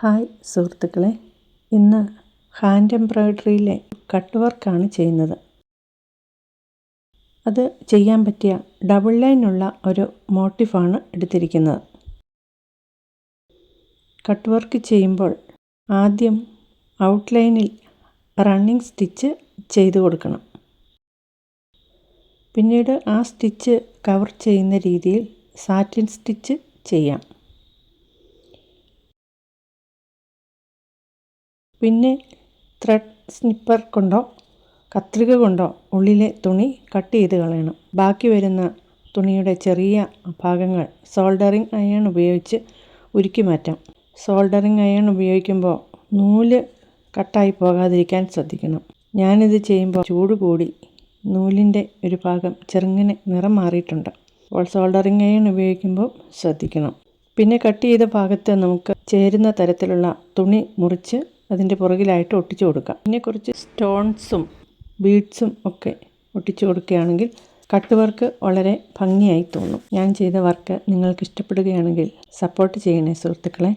Hi സുഹൃത്തുക്കളെ, ഇന്ന് hand എംബ്രോയ്ഡറിയിലെ cut വർക്കാണ് ചെയ്യുന്നത്. അത് ചെയ്യാൻ പറ്റിയ ഡബിൾ ലൈനുള്ള ഒരു മോട്ടീഫാണ് എടുത്തിരിക്കുന്നത്. കട്ട് വർക്ക് ചെയ്യുമ്പോൾ ആദ്യം ഔട്ട്ലൈനിൽ റണ്ണിങ് സ്റ്റിച്ച് ചെയ്തു കൊടുക്കണം. പിന്നീട് ആ സ്റ്റിച്ച് കവർ ചെയ്യുന്ന രീതിയിൽ സാറ്റിൻ സ്റ്റിച്ച് ചെയ്യാം. പിന്നെ ത്രെഡ് സ്നിപ്പർ കൊണ്ടോ കത്രിക കൊണ്ടോ ഉള്ളിലെ തുണി കട്ട് ചെയ്ത് കളയണം. ബാക്കി വരുന്ന തുണിയുടെ ചെറിയ ഭാഗങ്ങൾ സോൾഡറിങ് അയൺ ഉപയോഗിച്ച് ഉരുക്കി മാറ്റാം. സോൾഡറിങ് അയൺ ഉപയോഗിക്കുമ്പോൾ നൂല് കട്ടായി പോകാതിരിക്കാൻ ശ്രദ്ധിക്കണം. ഞാനിത് ചെയ്യുമ്പോൾ ചൂട് കൂടി നൂലിൻ്റെ ഒരു ഭാഗം ചെറുങ്ങനെ നിറം മാറിയിട്ടുണ്ട്. അപ്പോൾ സോൾഡറിങ് അയൺ ഉപയോഗിക്കുമ്പോൾ ശ്രദ്ധിക്കണം. പിന്നെ കട്ട് ചെയ്ത ഭാഗത്ത് നമുക്ക് ചേരുന്ന തരത്തിലുള്ള തുണി മുറിച്ച് അതിൻ്റെ പുറകിലായിട്ട് ഒട്ടിച്ചു കൊടുക്കാം. പിന്നെ കുറച്ച് സ്റ്റോൺസും ബീഡ്സും ഒക്കെ ഒട്ടിച്ചു കൊടുക്കുകയാണെങ്കിൽ കട്ട് വർക്ക് വളരെ ഭംഗിയായി തോന്നും. ഞാൻ ചെയ്ത വർക്ക് നിങ്ങൾക്ക് ഇഷ്ടപ്പെടുകയാണെങ്കിൽ സപ്പോർട്ട് ചെയ്യണേ സുഹൃത്തുക്കളെ.